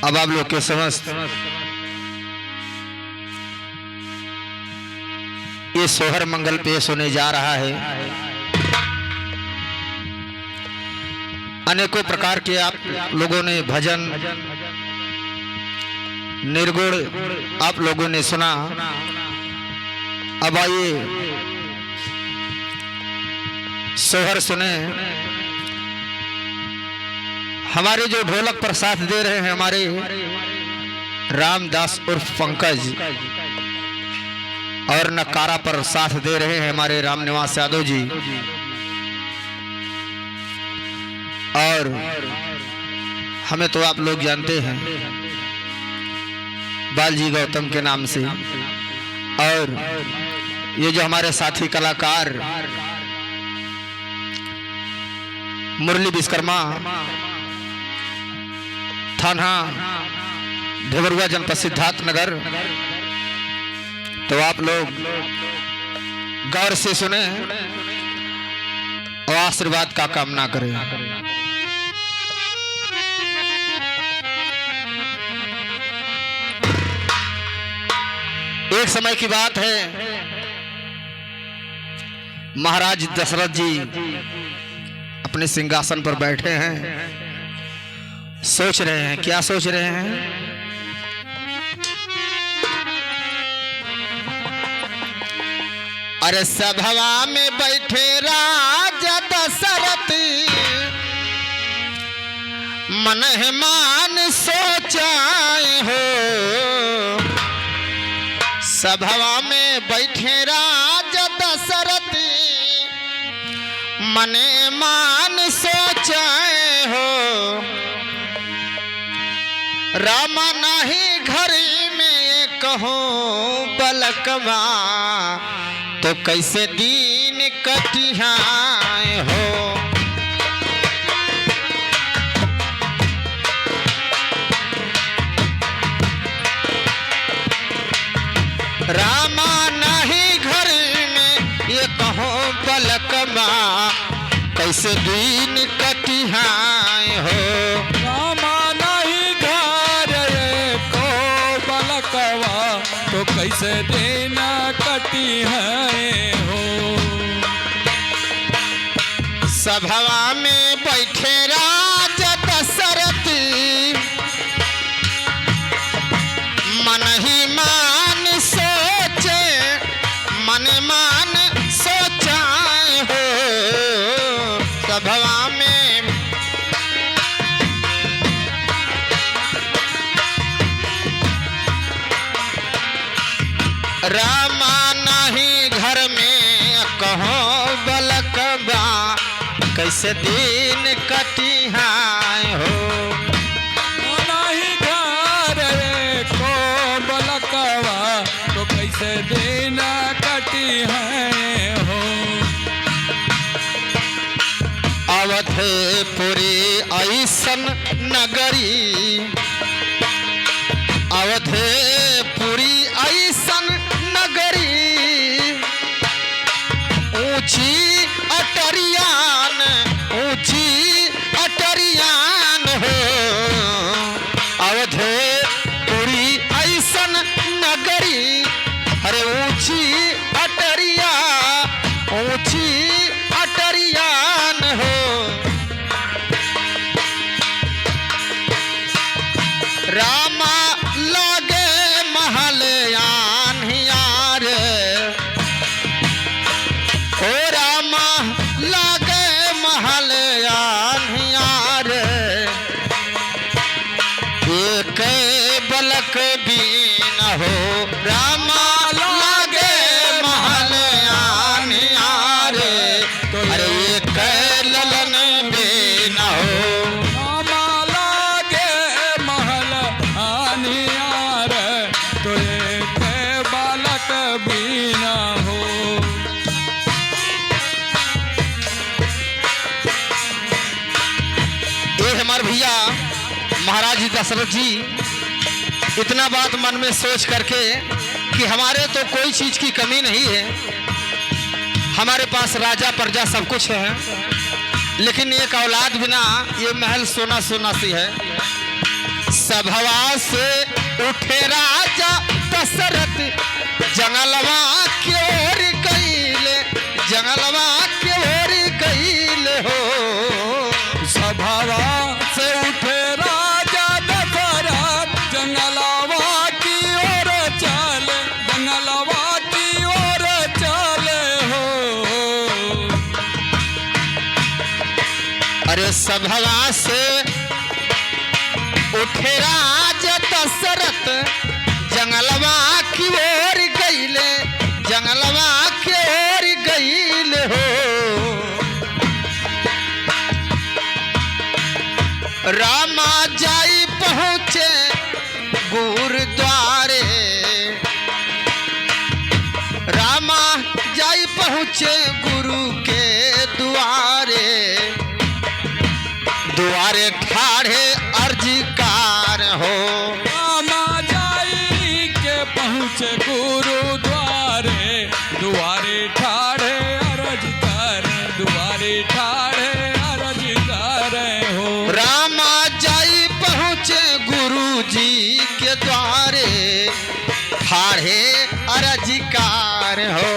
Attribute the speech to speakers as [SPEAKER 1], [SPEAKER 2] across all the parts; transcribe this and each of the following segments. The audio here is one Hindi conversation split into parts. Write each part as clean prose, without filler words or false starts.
[SPEAKER 1] अब आप लोग के समस्त ये सोहर मंगल पेश होने जा रहा है। अनेकों प्रकार के आप लोगों ने भजन निर्गुण आप लोगों ने सुना। अब आइए सोहर सुने। हमारे जो ढोलक पर साथ दे रहे हैं हमारे रामदास उर्फ पंकज, और नकारा पर साथ दे रहे हैं हमारे रामनिवास यादव जी, और हमें तो आप लोग जानते हैं बालजी गौतम के नाम से। और ये जो हमारे साथी कलाकार मुरली विश्वकर्मा, थाना ढेबरुआ, जनपद सिद्धार्थ नगर, तो आप लोग गौर से सुने और आशीर्वाद का कामना करें। एक समय की बात है, महाराज दशरथ जी अपने सिंहासन पर बैठे हैं, सोच रहे हैं। क्या सोच रहे हैं? अरे सभवा में बैठे राजा दशरथ, मन है मान सोचाए हो। सभवा में बैठे राजा दशरथ, मने मान सोचाए हो। रामा नहीं घर में कहूँ बलकवा, तो कैसे दीन कटिहाए हो। रामा नहीं घर में ये कहो बलकवा, कैसे दीन कटिहाए हो।
[SPEAKER 2] रामा नहीं घर को बलकवा, तो कैसे दिन कटी है हो।
[SPEAKER 1] सभवा में बैठे राजा दशरथ, मन ही मान सोचे, मन मान सोचाए हो। सभवा में रामा नहीं घर में कहो बलकवा, कैसे दिन कटिहाए हो।
[SPEAKER 2] नहीं घर को बलकवा, तो कैसे दिन कटी है हो।
[SPEAKER 1] अवधपुरी ऐसन नगरी, अवधपुरी ऐसन नगरी, ऊंची अटरियान, ऊंची अटरियान हो। अवधपुरी ऐसन नगरी, अरे ऊंची अटरिया, ऊंची अटरियान हो। रामा लागे महल यार, ओ रामा लागे महल यार। एक बलक भी न हो, रामा लागे महल यार। अरे एक ललन भी न हो।
[SPEAKER 2] रामा लागे महल आनियार, तो एक बालक भी न हो।
[SPEAKER 1] ये हमारे भैया महाराज दशरथ जी इतना बात मन में सोच करके कि हमारे तो कोई चीज की कमी नहीं है, हमारे पास राजा प्रजा सब कुछ है, लेकिन एक औलाद बिना ये महल सोना सोना सी है। सभवा से उठे राजा दशरथ जंगलवा की ओर गईले, जंगलवा की ओर गईले हो।
[SPEAKER 2] सभावा से उठे राजा दशरथ जंगलवा की ओर चले, जंगलवा की ओर चले हो।
[SPEAKER 1] अरे सभवा से उठे राजा दशरथ जंगलवा की ओर गईले, जंगलवा की ओर गईले हो। रामा जाई पहुँचे गुरुद्वारे, रामा जाई पहुँचे गुरु के द्वारे, द्वारे ठाढ़े अर्जीकार हो।
[SPEAKER 2] रामा जाई के पहुँचे गुरुद्वारे, दुआरे ठाड़े अरज करे, दुआरे ठाड़े अरज करे हो।
[SPEAKER 1] रामा जाई पहुँचे गुरु जी के द्वारे, ठाढ़े अर्जीकार हो।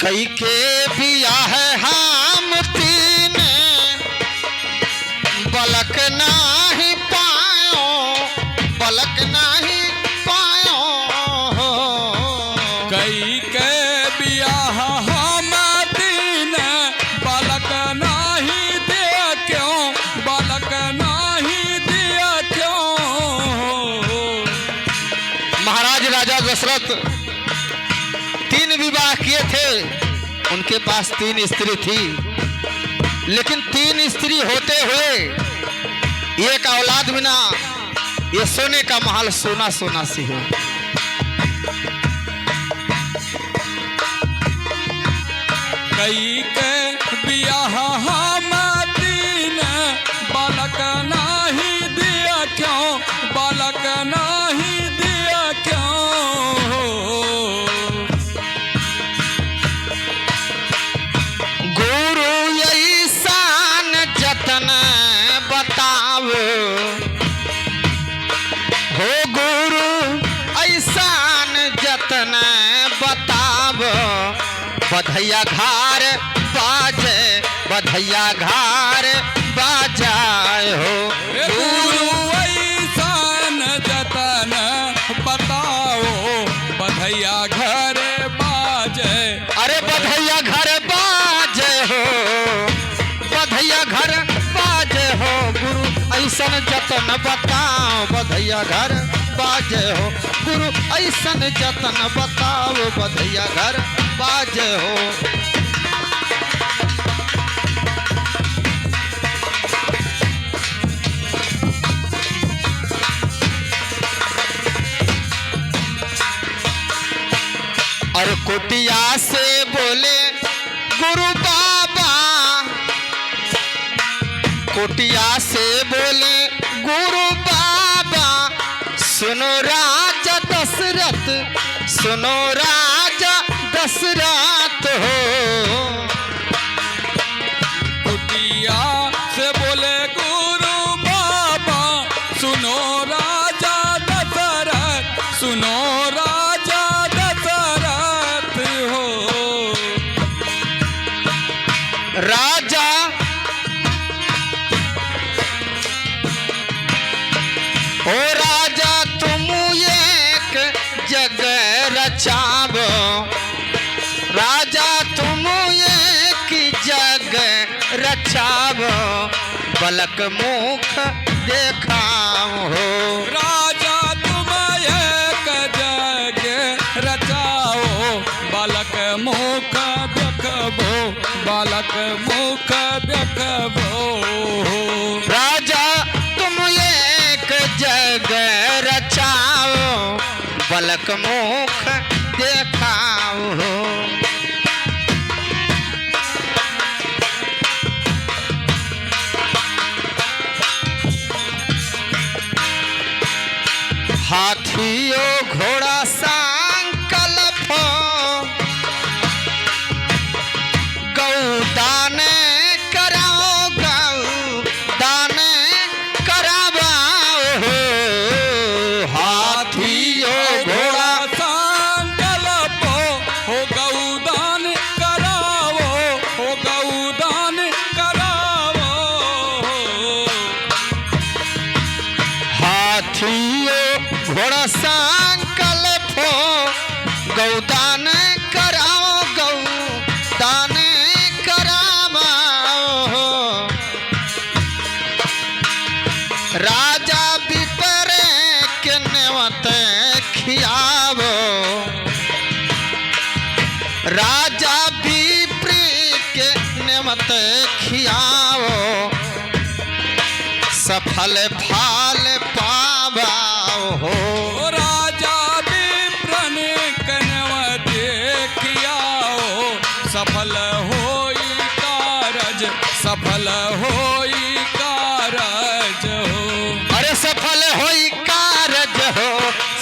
[SPEAKER 1] कई के बियाह हम तीन बलक नाही पायो, बलक नाही पायो हो।
[SPEAKER 2] कई के बियाह हम तीन बालक नाही दिया क्यों, बालक नाही दिया क्यों।
[SPEAKER 1] महाराज राजा दशरथ 3 विवाह किए थे, उनके पास 3 स्त्री थी, लेकिन 3 स्त्री होते हुए एक औलाद बिना ये सोने का महल सोना सोना सी हो।
[SPEAKER 2] कई के बियाह हम तीन बालक नाही दिया क्यों, बालक नाही दिया क्यों।
[SPEAKER 1] गुरु ऐसान जतन बताओ हो, गुरु ऐसान जतन बताओ। बधैया घार बाजे, बधैया घार बाजाए हो।
[SPEAKER 2] गुरु ऐसान जतन बताओ, बधैया घर बाजे।
[SPEAKER 1] अरे बधैया घर बाजे हो, बधैया घर बाजे हो। गुरु ऐसन जतन बताओ, बधैया घर बाजे हो। गुरु ऐसन जतन बताओ, बधैया घर बाजे हो। और कुटिया से बोले गुरु बाबा, कुटिया से बोले गुरु बाबा। सुनो राजा दशरथ, सुनो राजा दशरथ हो।
[SPEAKER 2] कुटिया से बोले गुरु बाबा, सुनो राजा दशरथ, सुनो राजा दशरथ हो।
[SPEAKER 1] राजा ओ राजा तुम एक जग रचावो, राजा तुम एक जग रचावो। बलक मुख देखाओ हो।
[SPEAKER 2] राजा तुम एक जग रचाओ, बालक मुख देखबो, बालक मुख देखबो।
[SPEAKER 1] राजा तुम एक जग रचाओ, बलक मुख देखाओ हो। हाथियो घोड़ा संकल्प गौदान कराओ गौदान करावाओ हो। हाथियो घोड़ा
[SPEAKER 2] संकल्प हो गौदान करावो, हो गौदान करावो।
[SPEAKER 1] हाथियो घोड़ा संकल्प गौदान कराओ गौदान करावाओ। राजा विपर के नेवत खियावो। राजा विप्र के नेवत खियावो। सफल फाल पावाओ हो।
[SPEAKER 2] ओ राजा विप्रन कनवत खियाओ। सफल होई कारज, सफल होई कारज हो।
[SPEAKER 1] अरे सफल होई कारज हो,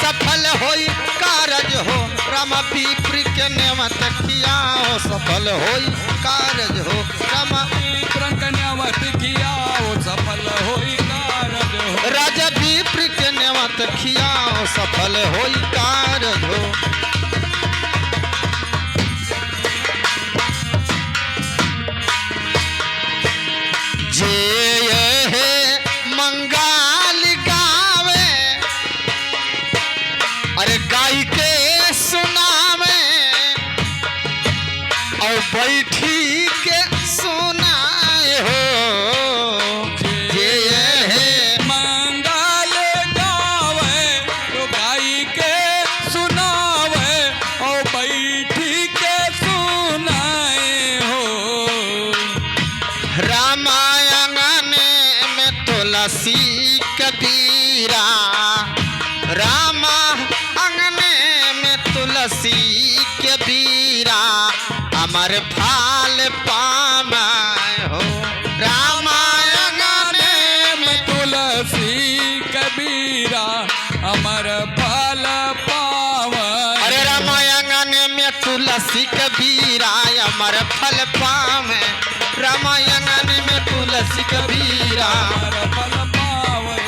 [SPEAKER 1] सफल होई कारज हो। रामा विप्र के नेवत खियाओ। सफल होई कारज हो। रामा
[SPEAKER 2] विप्रन कनवत खियाओ। सफल होई कारज हो।
[SPEAKER 1] राजा विप्र के नेवत खियाओ। सफल होई कारज हो। जे यहे मंगाल गावे, अरे गाई के सुनावे और बैठी के सुनाए हो। जे यहे
[SPEAKER 2] मंगल गावे तो गाई के सुनावे और बैठी के सुनाए हो।
[SPEAKER 1] रामायण में तुलसी कबीरा। रामा अंगने में तुलसी कबीरा। अमर फाल पामाए हो। रामायण में
[SPEAKER 2] तुलसी कबीरा अमर फल पावे।
[SPEAKER 1] अरे रामायण में तुलसी कबीरा अमर फल पावे। रामायण में तुलसी कबीरा
[SPEAKER 2] अमर फल पावे,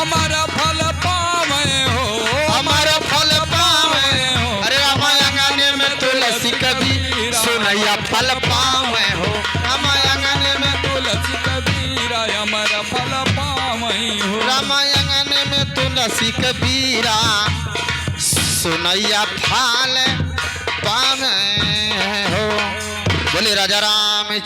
[SPEAKER 2] अमर फल पावे हो।
[SPEAKER 1] अमर फल पावे हो। अरे रामायण में तुलसी कबीरा सुनैया फल पावे हो। रामायण में
[SPEAKER 2] तुलसी कबीरा अमर फल पावे हो।
[SPEAKER 1] रामायण में तुलसी कबीरा सुनैया फल पावे हो। बोले राजा राम